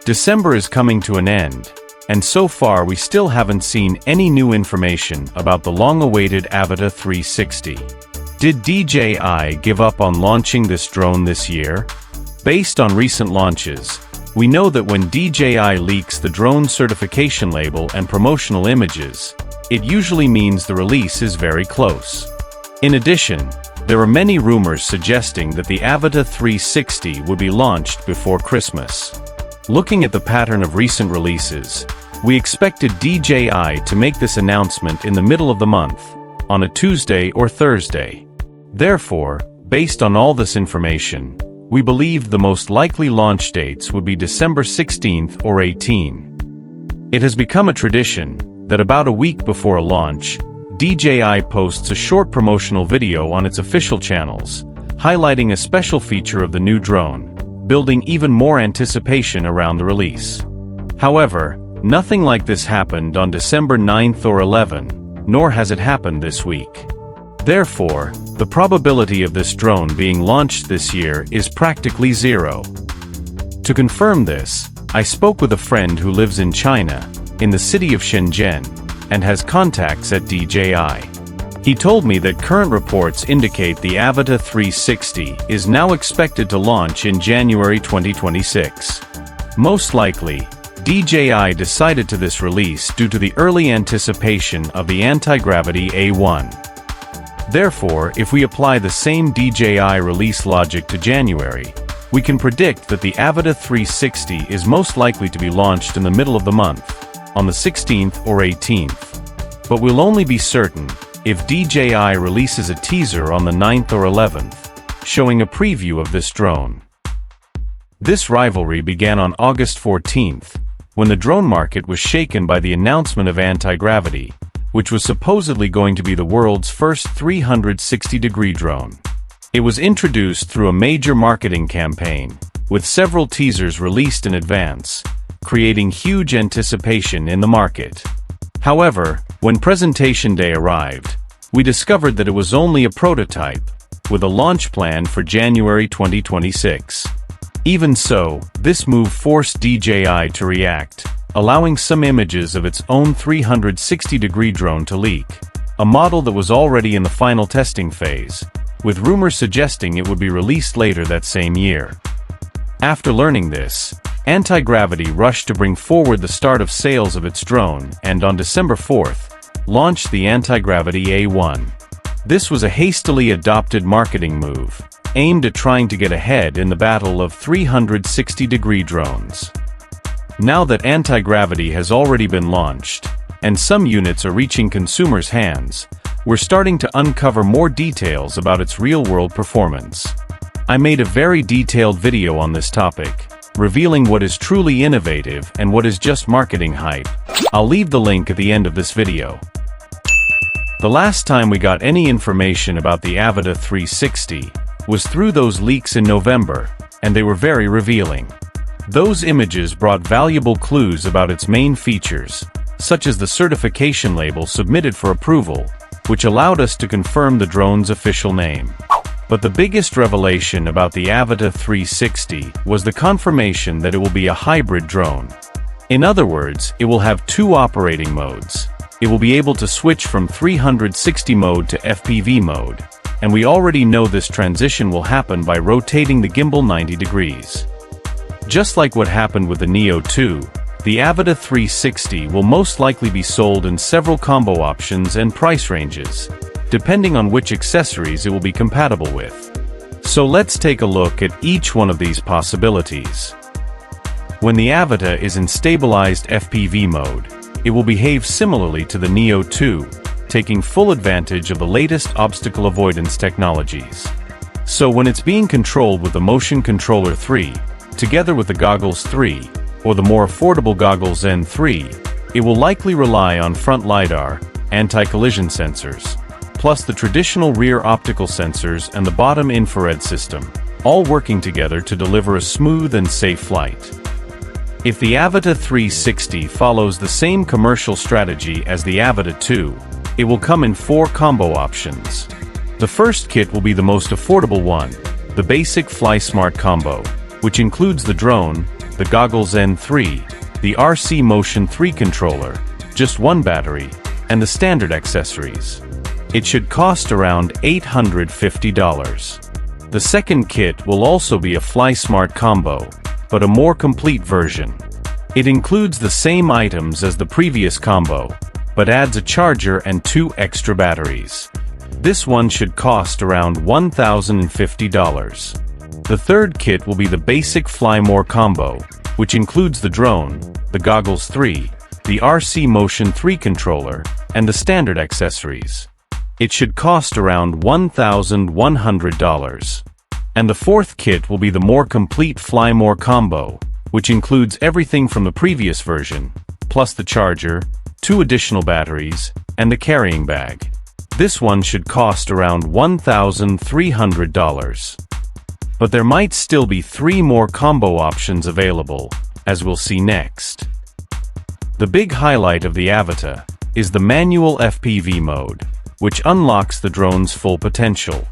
December is coming to an end, and so far we still haven't seen any new information about the long-awaited Avata 360. Did DJI give up on launching this drone this year? Based on recent launches, we know that when DJI leaks the drone certification label and promotional images, it usually means the release is very close. In addition, there are many rumors suggesting that the Avata 360 would be launched before Christmas. Looking at the pattern of recent releases, we expected DJI to make this announcement in the middle of the month, on a Tuesday or Thursday. Therefore, based on all this information, we believed the most likely launch dates would be December 16th or 18. It has become a tradition that about a week before a launch, DJI posts a short promotional video on its official channels, highlighting a special feature of the new drone, building even more anticipation around the release. However, nothing like this happened on December 9th or 11th, nor has it happened this week. Therefore, the probability of this drone being launched this year is practically zero. To confirm this, I spoke with a friend who lives in China, in the city of Shenzhen, and has contacts at DJI. He told me that current reports indicate the Avata 360 is now expected to launch in January 2026. Most likely, DJI decided to this release due to the early anticipation of the anti-gravity A1. Therefore, if we apply the same DJI release logic to January, we can predict that the Avata 360 is most likely to be launched in the middle of the month, on the 16th or 18th. But we'll only be certain if DJI releases a teaser on the 9th or 11th, showing a preview of this drone. This rivalry began on August 14th, when the drone market was shaken by the announcement of anti-gravity, which was supposedly going to be the world's first 360-degree drone. It was introduced through a major marketing campaign, with several teasers released in advance, creating huge anticipation in the market. However, when presentation day arrived, we discovered that it was only a prototype, with a launch plan for January 2026. Even so, this move forced DJI to react, allowing some images of its own 360-degree drone to leak, a model that was already in the final testing phase, with rumors suggesting it would be released later that same year. After learning this, Anti-Gravity rushed to bring forward the start of sales of its drone and on December 4th, launched the Anti-Gravity A1. This was a hastily adopted marketing move, aimed at trying to get ahead in the battle of 360-degree drones. Now that Anti-Gravity has already been launched, and some units are reaching consumers' hands, we're starting to uncover more details about its real-world performance. I made a very detailed video on this topic, revealing what is truly innovative and what is just marketing hype. I'll leave the link at the end of this video. The last time we got any information about the Avata 360 was through those leaks in November, and they were very revealing. Those images brought valuable clues about its main features, such as the certification label submitted for approval, which allowed us to confirm the drone's official name. But the biggest revelation about the Avata 360 was the confirmation that it will be a hybrid drone. In other words, it will have two operating modes. It will be able to switch from 360 mode to FPV mode, and we already know this transition will happen by rotating the gimbal 90 degrees. Just like what happened with the Neo 2, the Avata 360 will most likely be sold in several combo options and price ranges, depending on which accessories it will be compatible with. So let's take a look at each one of these possibilities. When the Avata is in stabilized FPV mode, it will behave similarly to the Neo 2, taking full advantage of the latest obstacle avoidance technologies. So when it's being controlled with the Motion Controller 3, together with the Goggles 3, or the more affordable Goggles N3, it will likely rely on front LiDAR, anti-collision sensors, plus the traditional rear optical sensors and the bottom infrared system, all working together to deliver a smooth and safe flight. If the Avata 360 follows the same commercial strategy as the Avata 2, it will come in 4 combo options. The first kit will be the most affordable one, the basic Fly Smart combo, which includes the drone, the goggles N3, the RC Motion 3 controller, just one battery, and the standard accessories. It should cost around $850. The second kit will also be a FlySmart combo, but a more complete version. It includes the same items as the previous combo, but adds a charger and 2 extra batteries. This one should cost around $1,050. The third kit will be the basic Fly More combo, which includes the drone, the goggles 3, the RC Motion 3 controller, and the standard accessories. It should cost around $1,100. And the fourth kit will be the more complete Fly More combo, which includes everything from the previous version, plus the charger, 2 additional batteries, and the carrying bag. This one should cost around $1,300. But there might still be 3 more combo options available, as we'll see next. The big highlight of the Avata is the manual FPV mode, which unlocks the drone's full potential.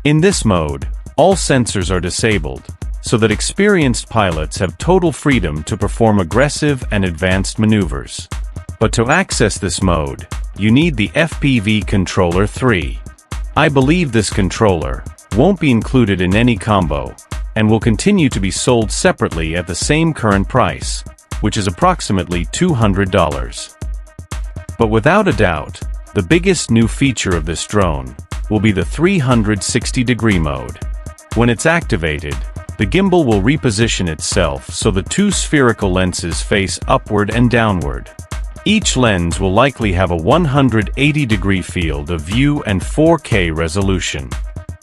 In this mode, all sensors are disabled, so that experienced pilots have total freedom to perform aggressive and advanced maneuvers. But to access this mode, you need the FPV Controller 3. I believe this controller won't be included in any combo, and will continue to be sold separately at the same current price, which is approximately $200. But without a doubt, the biggest new feature of this drone will be the 360-degree mode. When it's activated, the gimbal will reposition itself so the 2 spherical lenses face upward and downward. Each lens will likely have a 180-degree field of view and 4K resolution.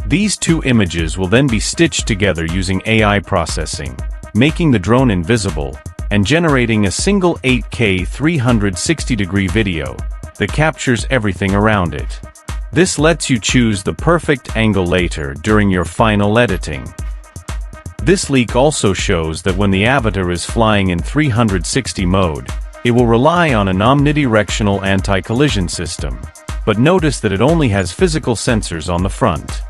These 2 images will then be stitched together using AI processing, making the drone invisible, and generating a single 8K 360-degree video that captures everything around it. This lets you choose the perfect angle later during your final editing. This leak also shows that when the Avata is flying in 360 mode, it will rely on an omnidirectional anti-collision system, but notice that it only has physical sensors on the front.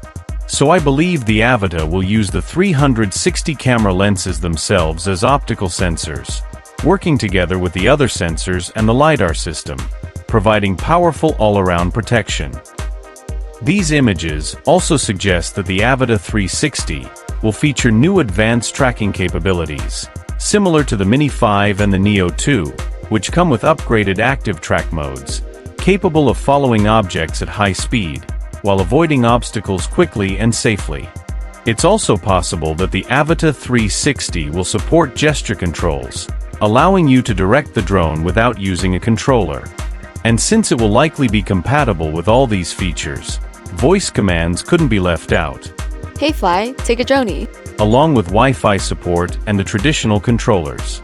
So I believe the Avata will use the 360 camera lenses themselves as optical sensors, working together with the other sensors and the LiDAR system, providing powerful all-around protection. These images also suggest that the Avata 360 will feature new advanced tracking capabilities, similar to the Mini 5 and the Neo 2, which come with upgraded active track modes, capable of following objects at high speed, while avoiding obstacles quickly and safely. It's also possible that the Avata 360 will support gesture controls, allowing you to direct the drone without using a controller. And since it will likely be compatible with all these features, voice commands couldn't be left out. Hey Fly, take a journey. Along with Wi-Fi support and the traditional controllers.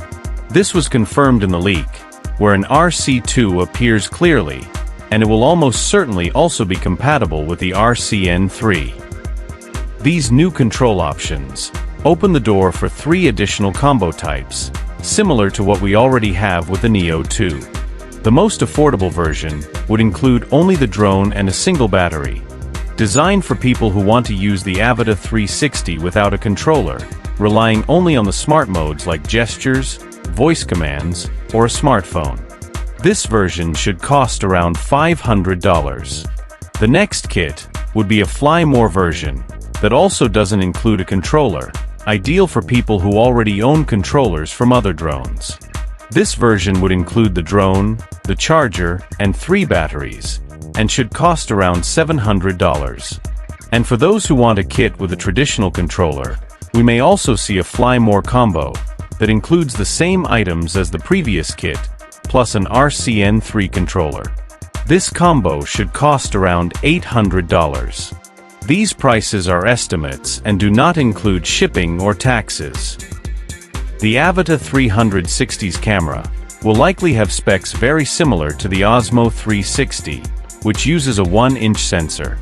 This was confirmed in the leak, where an RC2 appears clearly, and it will almost certainly also be compatible with the RCN3. These new control options open the door for 3 additional combo types, similar to what we already have with the Neo 2. The most affordable version would include only the drone and a single battery, designed for people who want to use the Avata 360 without a controller, relying only on the smart modes like gestures, voice commands, or a smartphone. This version should cost around $500. The next kit would be a Fly More version that also doesn't include a controller, ideal for people who already own controllers from other drones. This version would include the drone, the charger, and 3 batteries, and should cost around $700. And for those who want a kit with a traditional controller, we may also see a Fly More combo that includes the same items as the previous kit, plus an RCN3 controller. This combo should cost around $800. These prices are estimates and do not include shipping or taxes. The Avata 360's camera will likely have specs very similar to the Osmo 360, which uses a 1-inch sensor.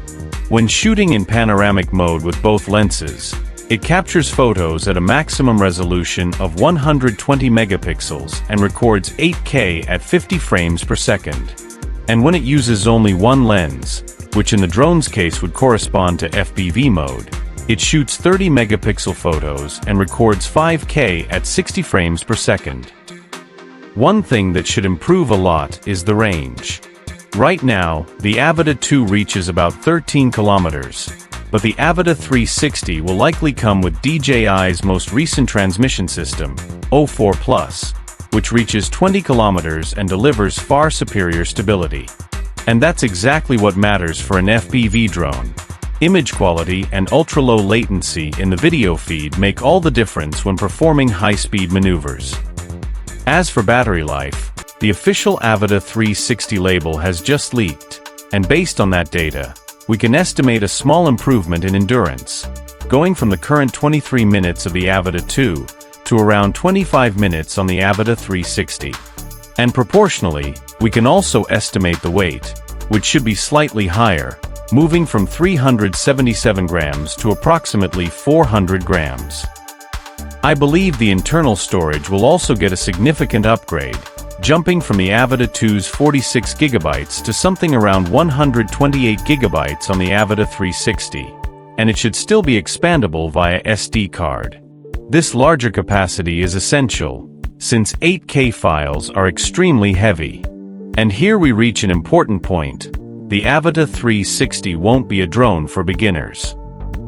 When shooting in panoramic mode with both lenses, it captures photos at a maximum resolution of 120 megapixels and records 8K at 50 frames per second. And when it uses only one lens, which in the drone's case would correspond to FPV mode, It shoots 30 megapixel photos and records 5K at 60 frames per second. One thing that should improve a lot is the range. Right now, the Avata 2 reaches about 13 kilometers, but the Avata 360 will likely come with DJI's most recent transmission system, O4 Plus, which reaches 20 kilometers and delivers far superior stability. And that's exactly what matters for an FPV drone. Image quality and ultra-low latency in the video feed make all the difference when performing high-speed maneuvers. As for battery life, the official Avata 360 label has just leaked, and based on that data, we can estimate a small improvement in endurance, going from the current 23 minutes of the Avata 2 to around 25 minutes on the Avata 360. And proportionally, we can also estimate the weight, which should be slightly higher, moving from 377 grams to approximately 400 grams. I believe the internal storage will also get a significant upgrade, jumping from the Avata 2's 46 gigabytes to something around 128 gigabytes on the Avata 360, and it should still be expandable via SD card. This larger capacity is essential, since 8K files are extremely heavy. And here we reach an important point. The Avata 360 won't be a drone for beginners.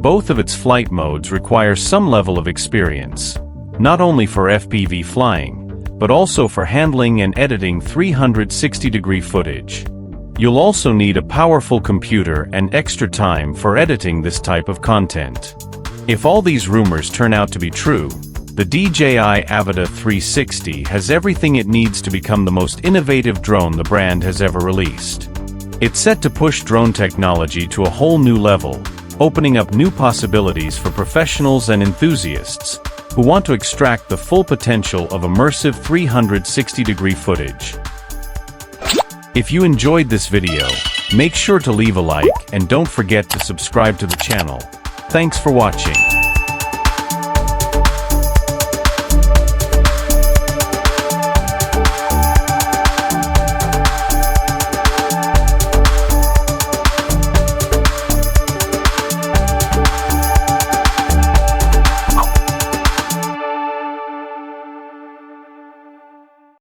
Both of its flight modes require some level of experience, not only for FPV flying, but also for handling and editing 360-degree footage. You'll also need a powerful computer and extra time for editing this type of content. If all these rumors turn out to be true, the DJI Avata 360 has everything it needs to become the most innovative drone the brand has ever released. It's set to push drone technology to a whole new level, opening up new possibilities for professionals and enthusiasts who want to extract the full potential of immersive 360-degree footage. If you enjoyed this video, make sure to leave a like and don't forget to subscribe to the channel. Thanks for watching.